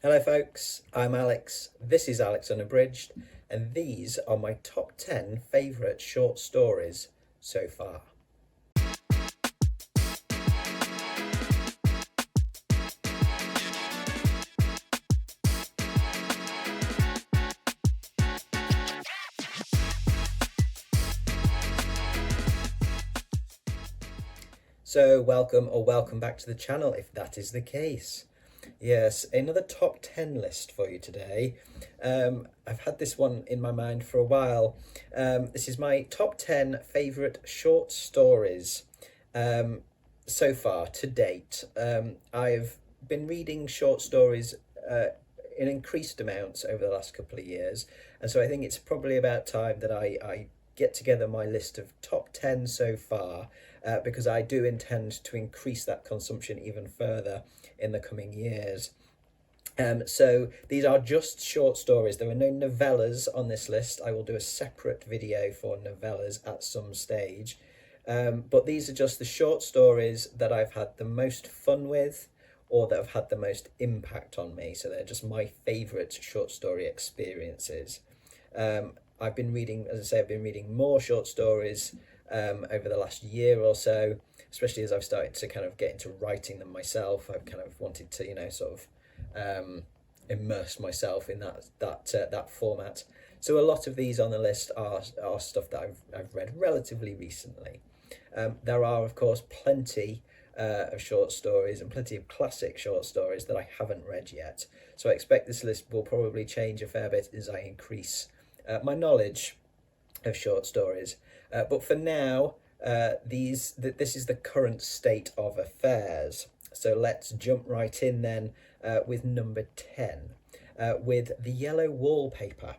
Hello folks, I'm Alex, this is Alex Unabridged, and these are my top 10 favourite short stories so far. So welcome back to the channel if that is the case. Yes, another top 10 list for you today. I've had this one in my mind for a while. This is my top 10 favourite short stories so far to date. I've been reading short stories in increased amounts over the last couple of years, and so I think it's probably about time that I get together my list of top 10 so far, because I do intend to increase that consumption even further in the coming years. So these are just short stories. There are no novellas on this list. I will do a separate video for novellas at some stage. But these are just the short stories that I've had the most fun with or that have had the most impact on me. So they're just my favourite short story experiences. I've been reading, as I say, I've been reading more short stories over the last year or so, especially as I've started to kind of get into writing them myself. I've kind of wanted to, sort of immerse myself in that format. So a lot of these on the list are stuff that I've read relatively recently. There are, of course, plenty of short stories and plenty of classic short stories that I haven't read yet. So I expect this list will probably change a fair bit as I increase my knowledge of short stories. But for now, this is the current state of affairs. So let's jump right in then with number 10, with The Yellow Wallpaper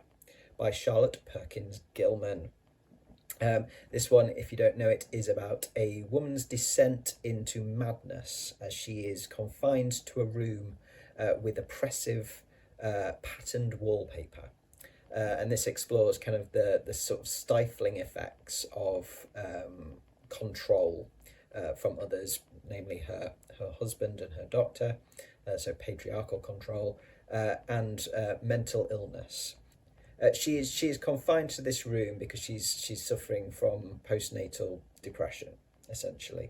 by Charlotte Perkins Gilman. This one, if you don't know it, is about a woman's descent into madness as she is confined to a room with oppressive patterned wallpaper. And this explores kind of the sort of stifling effects of control from others, namely her husband and her doctor, so patriarchal control, and mental illness. She is confined to this room because she's suffering from postnatal depression, essentially.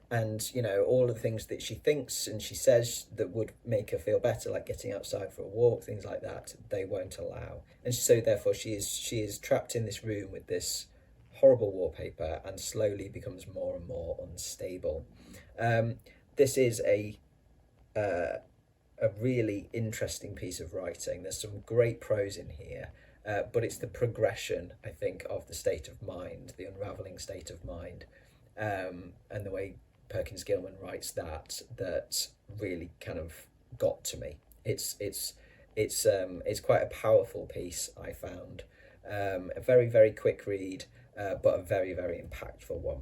And all of the things that she thinks and she says that would make her feel better, like getting outside for a walk, things like that, they won't allow. And so therefore she is trapped in this room with this horrible wallpaper and slowly becomes more and more unstable. This is a really interesting piece of writing. There's some great prose in here, but it's the progression, I think, of the state of mind, the unraveling state of mind, and the way Perkins Gilman writes that really kind of got to me. It's quite a powerful piece, I found. A very, very quick read, but a very, very impactful one.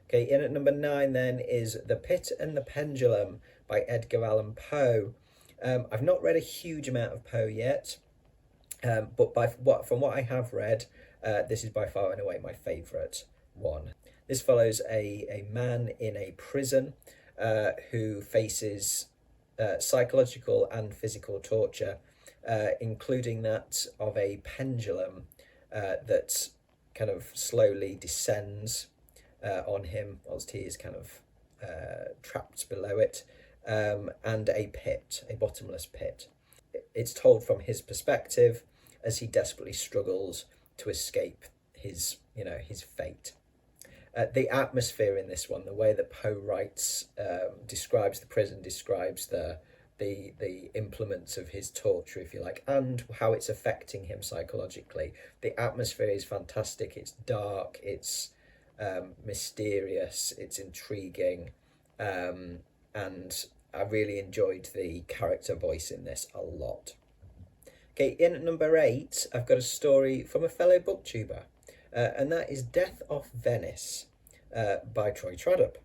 Okay, in at number 9 then is The Pit and the Pendulum by Edgar Allan Poe. I've not read a huge amount of Poe yet, but from what I have read, this is by far and away my favourite one. This follows a man in a prison who faces psychological and physical torture, including that of a pendulum that kind of slowly descends on him whilst he is kind of trapped below it, and a pit, a bottomless pit. It's told from his perspective as he desperately struggles to escape his fate. The atmosphere in this one, the way that Poe writes, describes the prison, describes the implements of his torture, if you like, and how it's affecting him psychologically. The atmosphere is fantastic. It's dark, it's mysterious, it's intriguing, and I really enjoyed the character voice in this a lot. Okay, in at number 8, I've got a story from a fellow booktuber, and that is Death Off Venice by Troy Tradup.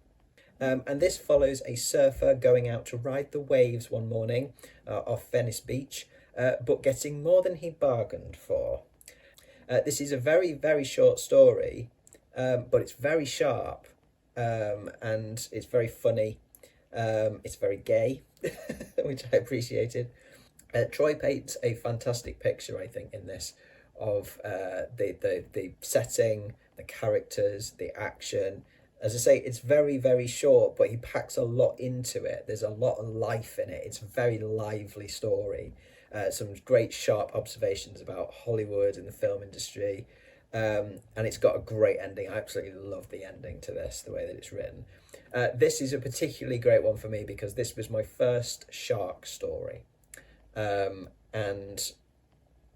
And this follows a surfer going out to ride the waves one morning off Venice Beach, but getting more than he bargained for. This is a very, very short story, but it's very sharp, and it's very funny. It's very gay, which I appreciated. Troy paints a fantastic picture, I think, in this of the setting, the characters, the action. As I say, it's very, very short, but he packs a lot into it. There's a lot of life in it. It's a very lively story. Some great sharp observations about Hollywood and the film industry. And it's got a great ending. I absolutely love the ending to this, the way that it's written. This is a particularly great one for me because this was my first shark story. And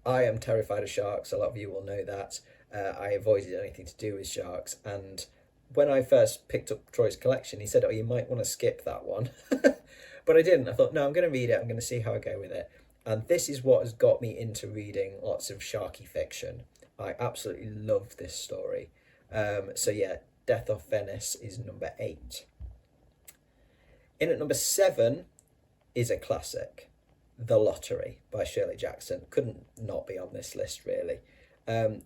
I am terrified of sharks. A lot of you will know that. I avoided anything to do with sharks. And when I first picked up Troy's collection, he said, "Oh, you might want to skip that one." But I didn't. I thought, no, I'm going to read it. I'm going to see how I go with it. And this is what has got me into reading lots of sharky fiction. I absolutely love this story. So yeah, Death Off Venice is number 8. In at number 7 is a classic, The Lottery by Shirley Jackson. Couldn't not be on this list, really.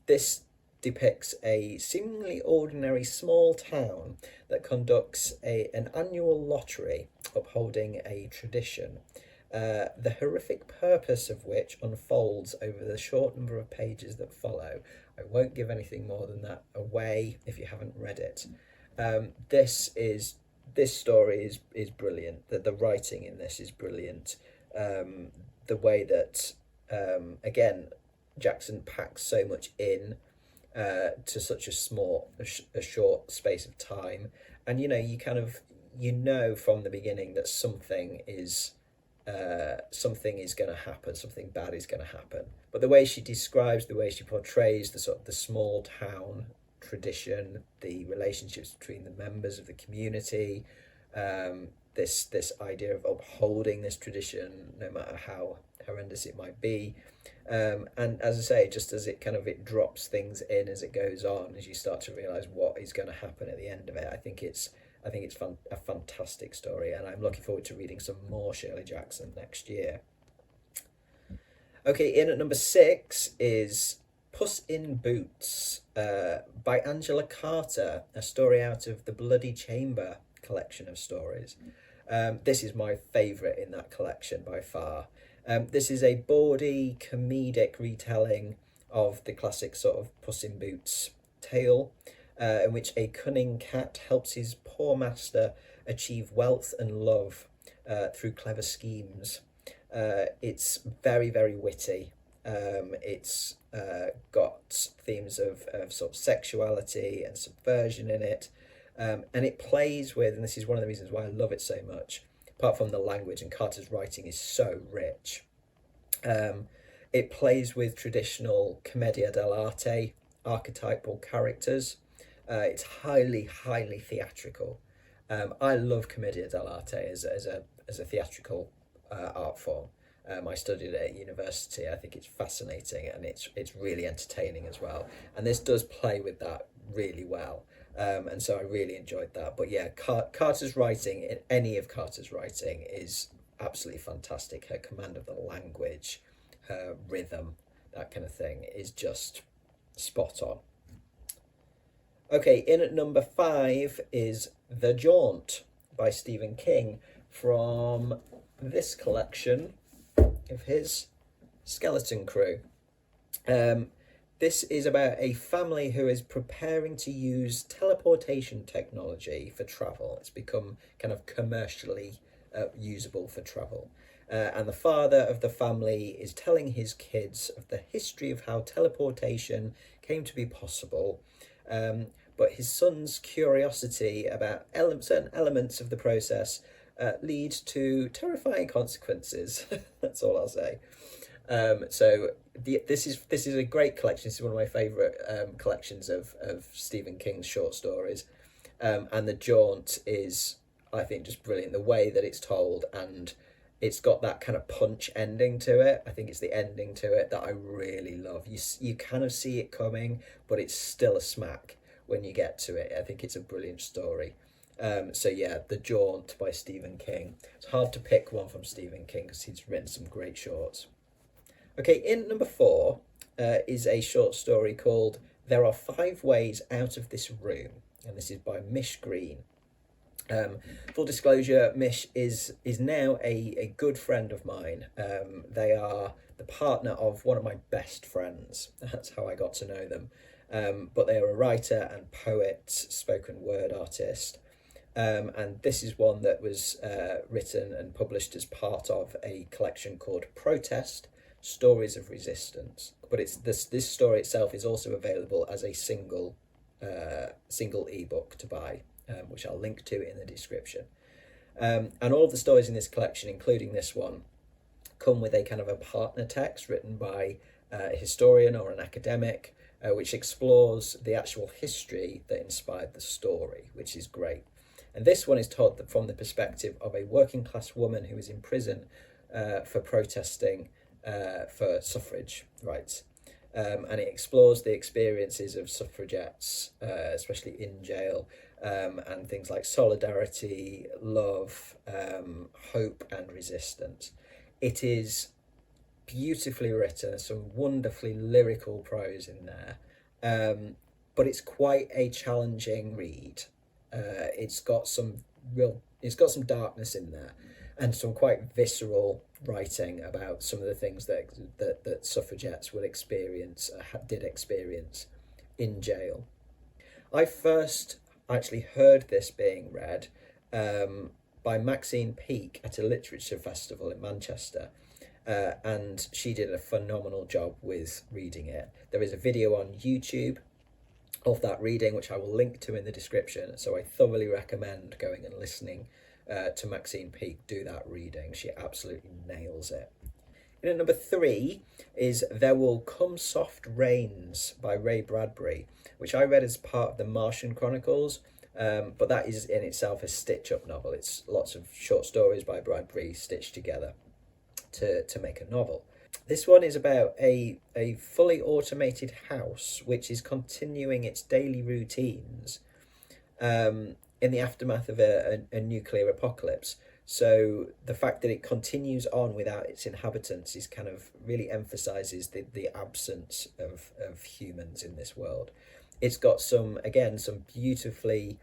This depicts a seemingly ordinary small town that conducts an annual lottery upholding a tradition, the horrific purpose of which unfolds over the short number of pages that follow. I won't give anything more than that away if you haven't read it. This story is brilliant. The writing in this is brilliant. The way that again Jackson packs so much in to such a short space of time, and you know from the beginning that something is going to happen, something bad is going to happen. But the way she describes, the way she portrays the sort of the small town tradition, the relationships between the members of the community, this idea of upholding this tradition no matter how horrendous it might be, and as I say, just as it drops things in as it goes on, as you start to realize what is going to happen at the end of it. I think it's a fantastic story, and I'm looking forward to reading some more Shirley Jackson next year. Okay, in at number 6 is Puss in Boots by Angela Carter, a story out of the Bloody Chamber collection of stories. This is my favourite in that collection by far. This is a bawdy, comedic retelling of the classic sort of Puss in Boots tale, in which a cunning cat helps his poor master achieve wealth and love through clever schemes. It's very, very witty. It's got themes of sort of sexuality and subversion in it. And it plays with, and this is one of the reasons why I love it so much, apart from the language, and Carter's writing is so rich. It plays with traditional commedia dell'arte archetypal characters. It's highly, highly theatrical. I love commedia dell'arte as a theatrical art form. I studied it at university. I think it's fascinating, and it's really entertaining as well. And this does play with that really well. And so I really enjoyed that. But yeah, Carter's writing, any of Carter's writing, is absolutely fantastic. Her command of the language, her rhythm, that kind of thing is just spot on. Okay, in at number 5 is The Jaunt by Stephen King, from this collection of his, Skeleton Crew. This is about a family who is preparing to use teleportation technology for travel. It's become kind of commercially usable for travel. And the father of the family is telling his kids of the history of how teleportation came to be possible. But his son's curiosity about certain elements of the process leads to terrifying consequences. That's all I'll say. This is a great collection. This is one of my favourite collections of Stephen King's short stories. And The Jaunt is, I think, just brilliant. The way that it's told, and it's got that kind of punch ending to it. I think it's the ending to it that I really love. You kind of see it coming, but it's still a smack when you get to it. I think it's a brilliant story. So yeah, The Jaunt by Stephen King. It's hard to pick one from Stephen King because he's written some great shorts. Okay, in number 4 is a short story called There Are 5 Ways Out of This Room, and this is by Mish Green. Um, Full disclosure, Mish is now a good friend of mine. They are the partner of one of my best friends. That's how I got to know them. But they are a writer and poet, spoken word artist. And this is one that was written and published as part of a collection called Protest: Stories of Resistance. But it's this story itself is also available as a single ebook to buy, which I'll link to in the description. And all of the stories in this collection, including this one, come with a kind of a partner text written by a historian or an academic, which explores the actual history that inspired the story, which is great. And this one is told from the perspective of a working class woman who was in prison for protesting for suffrage rights. And it explores the experiences of suffragettes, especially in jail, and things like solidarity, love, hope, and resistance. It is beautifully written, some wonderfully lyrical prose in there, but it's quite a challenging read. It's got some darkness in there, and some quite visceral writing about some of the things that suffragettes did experience in jail. I first actually heard this being read by Maxine Peake at a literature festival in Manchester. And she did a phenomenal job with reading it. There is a video on YouTube of that reading, which I will link to in the description. So I thoroughly recommend going and listening to Maxine Peake do that reading. She absolutely nails it. And at number 3 is There Will Come Soft Rains by Ray Bradbury, which I read as part of the Martian Chronicles, but that is in itself a stitch-up novel. It's lots of short stories by Bradbury stitched together to make a novel. This one is about a fully automated house which is continuing its daily routines in the aftermath of a nuclear apocalypse. So the fact that it continues on without its inhabitants is kind of really emphasizes the absence of humans in this world. It's got some beautifully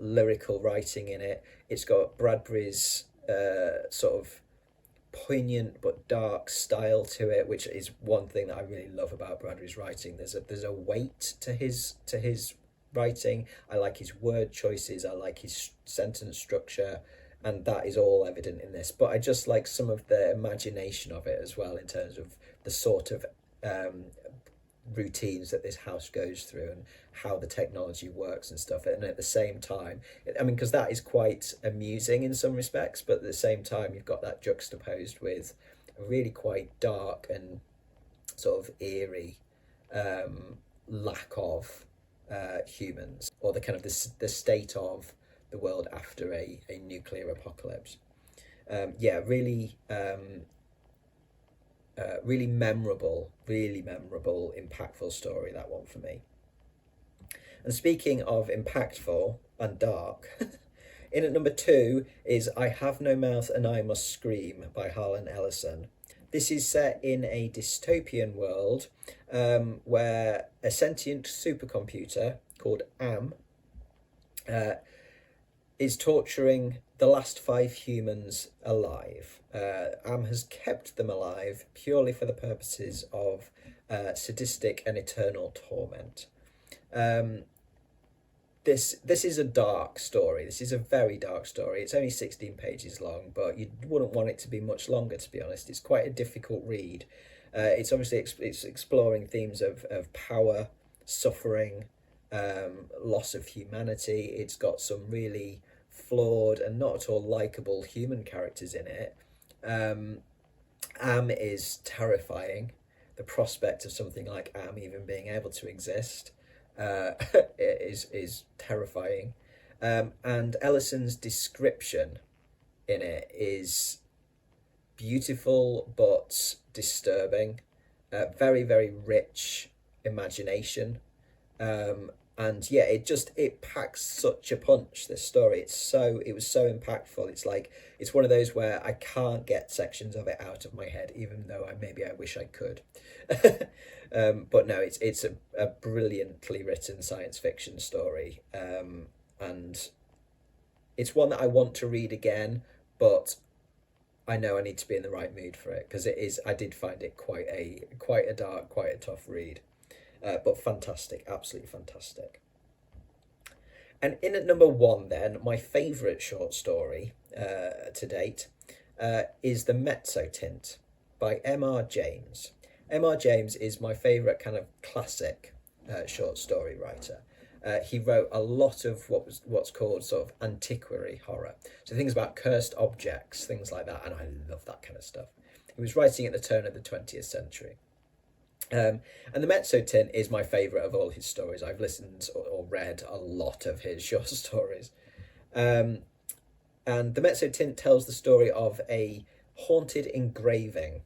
lyrical writing in it. It's got Bradbury's sort of poignant but dark style to it, which is one thing that I really love about Bradbury's writing. There's a weight to his writing. I like his word choices. I like his sentence structure, and that is all evident in this. But I just like some of the imagination of it as well, in terms of the sort of routines that this house goes through and how the technology works and stuff. And at the same time, I mean, because that is quite amusing in some respects, but at the same time you've got that juxtaposed with a really quite dark and sort of eerie lack of humans, or the kind of the state of the world after a nuclear apocalypse. Really memorable, impactful story, that one for me. And speaking of impactful and dark, in at number 2 is I Have No Mouth and I Must Scream by Harlan Ellison. This is set in a dystopian world where a sentient supercomputer called is torturing the last 5 humans alive. Has kept them alive purely for the purposes of sadistic and eternal torment. This is a dark story. This is a very dark story. It's only 16 pages long, but you wouldn't want it to be much longer, to be honest. It's quite a difficult read. It's obviously it's exploring themes of power, suffering, loss of humanity. It's got some really flawed and not at all likable human characters in it. Is terrifying. The prospect of something like even being able to exist is terrifying. And Ellison's description in it is beautiful but disturbing. Very, very rich imagination. And yeah, it packs such a punch, this story. It was so impactful. It's one of those where I can't get sections of it out of my head, even though I wish I could. But no, it's a brilliantly written science fiction story. And it's one that I want to read again, but I know I need to be in the right mood for it, because it is. I did find it quite a dark, quite a tough read, but fantastic, absolutely fantastic. And in at number one, then, my favourite short story to date is The Mezzo Tint by M.R. James. M.R. James is my favourite kind of classic short story writer. He wrote a lot of what's called sort of antiquary horror. So things about cursed objects, things like that, and I love that kind of stuff. He was writing at the turn of the 20th century. And The Mezzo Tint is my favourite of all his stories. I've listened or read a lot of his short stories. And The Mezzo Tint tells the story of a haunted engraving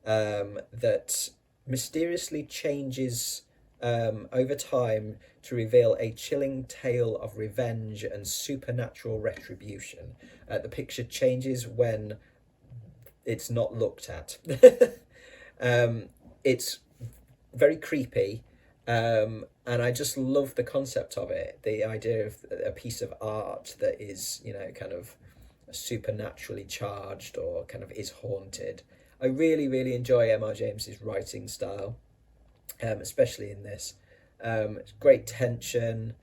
that mysteriously changes over time to reveal a chilling tale of revenge and supernatural retribution. The picture changes when it's not looked at. It's very creepy, and I just love the concept of it. The idea of a piece of art that is, kind of supernaturally charged or kind of is haunted. I really, really enjoy M.R. James's writing style, especially in this. Great tension,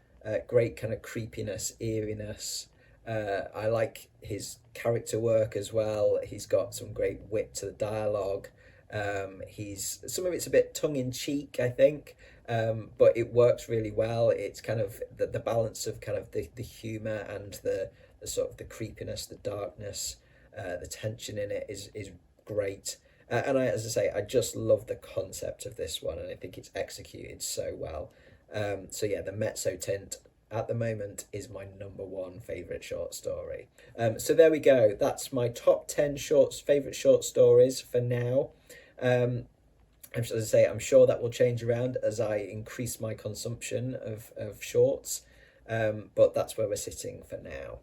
great kind of creepiness, eeriness. I like his character work as well. He's got some great wit to the dialogue. Some of it's a bit tongue in cheek, I think, but it works really well. It's kind of the balance of kind of the humor and the sort of the creepiness, the darkness, the tension in it is great. And as I say, I just love the concept of this one, and I think it's executed so well. So yeah, The Mezzo Tint at the moment is my number one favourite short story. So there we go. That's my top 10 favourite short stories for now. As I say, I'm sure that will change around as I increase my consumption of shorts, but that's where we're sitting for now.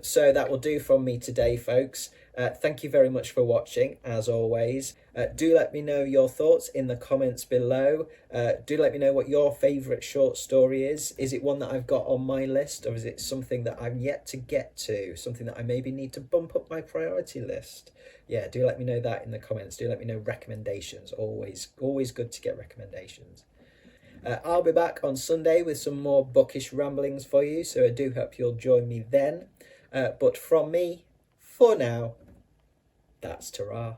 So that will do from me today, folks. Thank you very much for watching, as always. Do let me know your thoughts in the comments below. Do let me know what your favourite short story is. Is it one that I've got on my list, or is it something that I'm yet to get to? Something that I maybe need to bump up my priority list? Yeah, do let me know that in the comments. Do let me know recommendations. Always good to get recommendations. I'll be back on Sunday with some more bookish ramblings for you, so I do hope you'll join me then. But from me, for now, that's ta-ra.